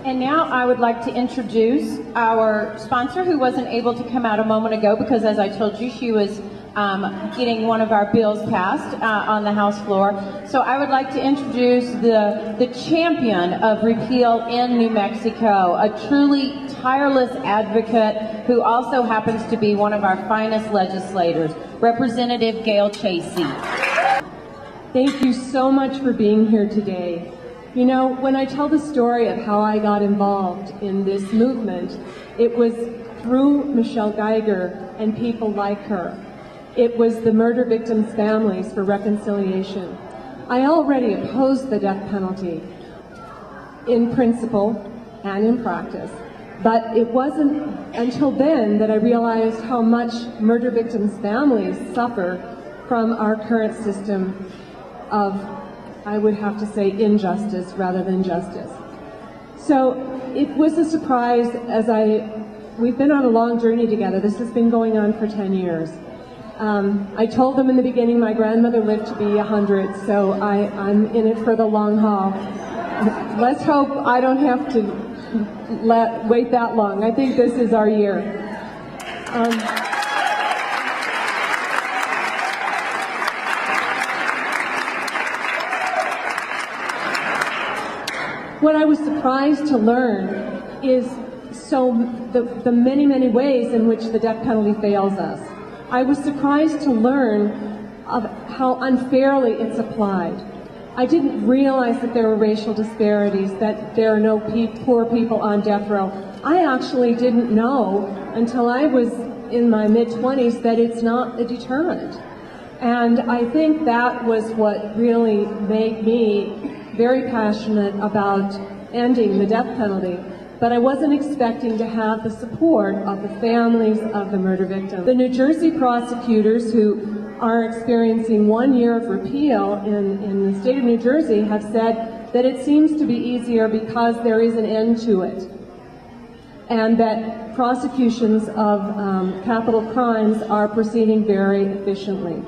And now I would like to introduce our sponsor who wasn't able to come out a moment ago because, as I told you, she was getting one of our bills passed on the House floor. So I would like to introduce the champion of repeal in New Mexico, a truly tireless advocate who also happens to be one of our finest legislators, Representative Gail Chasey. Thank you so much for being here today. You know, when I tell the story of how I got involved in this movement, it was through Michelle Geiger and people like her. It was the murder victims' families for reconciliation. I already opposed the death penalty in principle and in practice, but it wasn't until then that I realized how much murder victims' families suffer from our current system of, I would have to say, injustice rather than justice. So it was a surprise we've been on a long journey together. This has been going on for 10 years. I told them in the beginning my grandmother lived to be 100, so I'm in it for the long haul. Let's hope I don't have to wait that long. I think this is our year. What I was surprised to learn is the many, many ways in which the death penalty fails us. I was surprised to learn of how unfairly it's applied. I didn't realize that there were racial disparities, that there are no poor people on death row. I actually didn't know until I was in my mid-20s that it's not a deterrent. And I think that was what really made me very passionate about ending the death penalty. But I wasn't expecting to have the support of the families of the murder victims. The New Jersey prosecutors who are experiencing 1 year of repeal in the state of New Jersey have said that it seems to be easier because there is an end to it, and that prosecutions of capital crimes are proceeding very efficiently.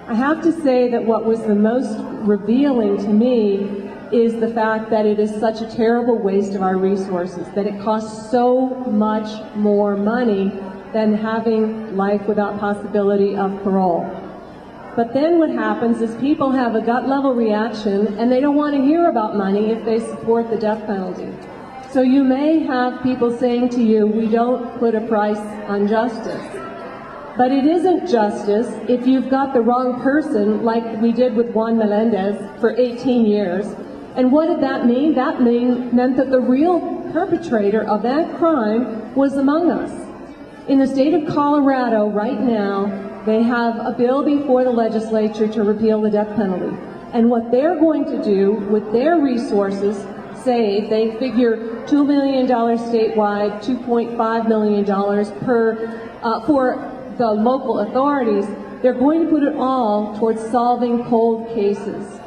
I have to say that what was the most revealing to me is the fact that it is such a terrible waste of our resources, that it costs so much more money than having life without possibility of parole. But then what happens is people have a gut level reaction and they don't want to hear about money if they support the death penalty. So you may have people saying to you, we don't put a price on justice. But it isn't justice if you've got the wrong person, like we did with Juan Melendez for 18 years. And what did that mean? That meant that the real perpetrator of that crime was among us. In the state of Colorado right now, they have a bill before the legislature to repeal the death penalty. And what they're going to do with their resources, say they figure $2 million statewide, $2.5 million for the local authorities, they're going to put it all towards solving cold cases.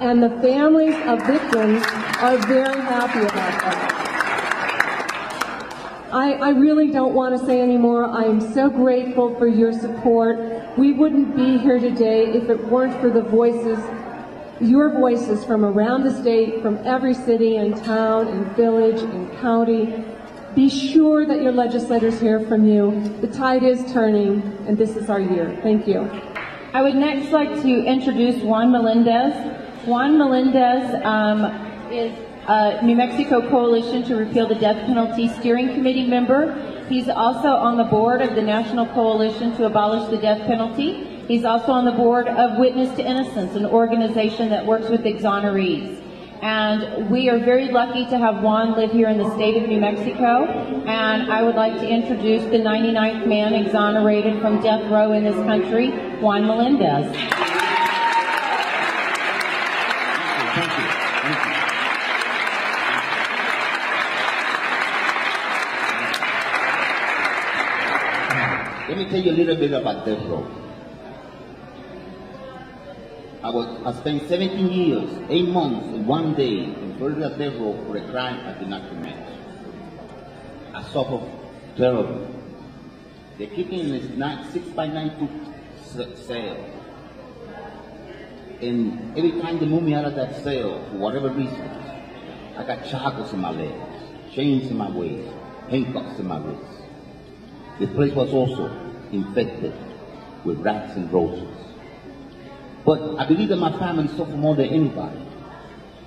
And the families of victims are very happy about that. I really don't want to say anymore. I am so grateful for your support. We wouldn't be here today if it weren't for the voices, your voices from around the state, from every city and town and village and county. Be sure that your legislators hear from you. The tide is turning, and this is our year. Thank you. I would next like to introduce Juan Melendez. Juan Melendez is a New Mexico Coalition to Repeal the Death Penalty Steering Committee member. He's also on the board of the National Coalition to Abolish the Death Penalty. He's also on the board of Witness to Innocence, an organization that works with exonerees. And we are very lucky to have Juan live here in the state of New Mexico. And I would like to introduce the 99th man exonerated from death row in this country, Juan Melendez. Thank you. Let me tell you a little bit about death row. I spent 17 years, 8 months, and 1 day in Florida death row for a crime I did not commit. I suffered terribly. They keep me in this 6x9 cell. And every time they move me out of that cell, for whatever reason, I got shackles in my legs. chains in my waist, handcuffs in my wrists. The place was also infected with rats and roaches. But I believe that my family suffered more than anybody.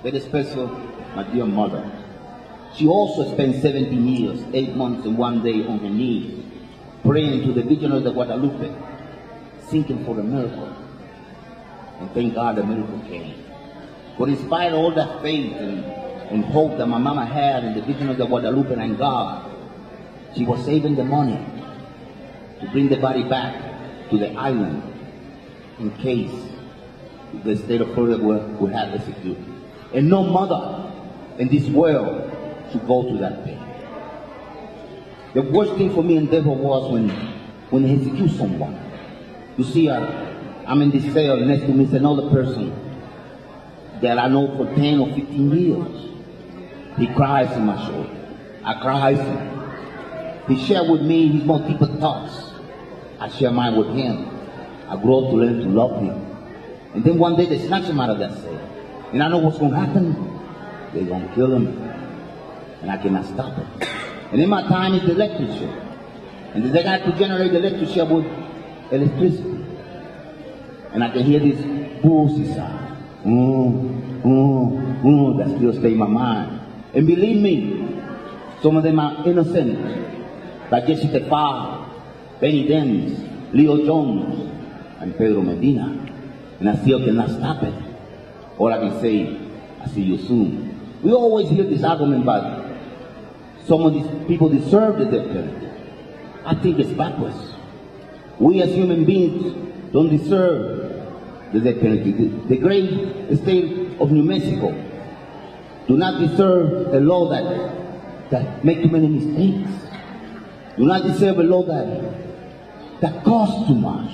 Very special, my dear mother. She also spent 17 years, 8 months and 1 day on her knees, praying to the Virgin of the Guadalupe, seeking for a miracle. And thank God the miracle came. But in spite of all that faith and hope that my mama had in the Virgin of the Guadalupe and God, she was saving the money to bring the body back to the island in case the state of Florida would have executed. And no mother in this world should go to that pain. The worst thing for me in Denver was when they execute someone. You see, I'm in this cell, next to me is another person that I know for 10 or 15 years. He cries in my shoulder. I cry with him. He shared with me his more deeper thoughts. I share mine with him. I grow up to learn to love him. And then one day they snatch him out of that cell. And I know what's going to happen. They're going to kill him. And I cannot stop it. And in my time is the electricity. And they got to generate the electricity with electricity. And I can hear this bullseye sound. That still stay in my mind. And believe me, some of them are innocent. Like Jesse Tefar, Benny Dennis, Leo Jones, and Pedro Medina. And I still cannot stop it. All I can say, I see you soon. We always hear this argument about some of these people deserve the death penalty. I think it's backwards. We as human beings don't deserve the death penalty. The great state of New Mexico do not deserve a law that make too many mistakes. Do not deserve a law that costs too much.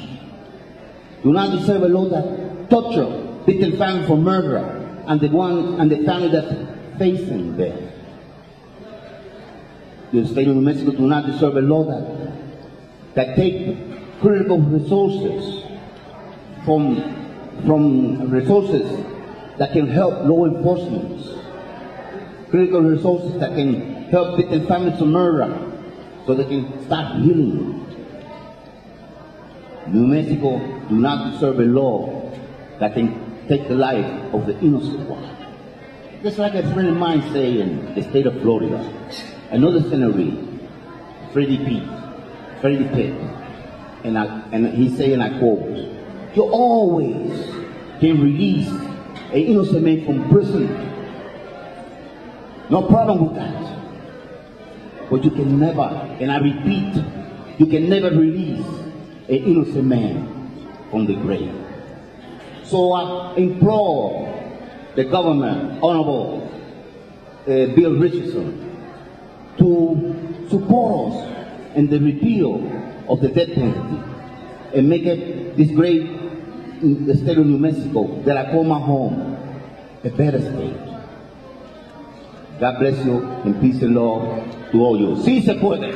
Do not deserve a law that torture victim family for murder and the family that's facing death. The state of New Mexico do not deserve a law that take critical resources from resources that can help law enforcement, critical resources that can help victim families of murder so they can start healing. New Mexico do not deserve a law that can take the life of the innocent one. Just like a friend of mine say in the state of Florida, another senator, Freddie Pitt, and he say, and I quote, "You always can release an innocent man from prison. No problem with that. But you can never, and I repeat, you can never release an innocent man from the grave." So I implore the government, Honorable Bill Richardson, to support us in the repeal of the death penalty and make it this great in the state of New Mexico that I call my home a better state. God bless you and peace and love to all you. Sí se puede.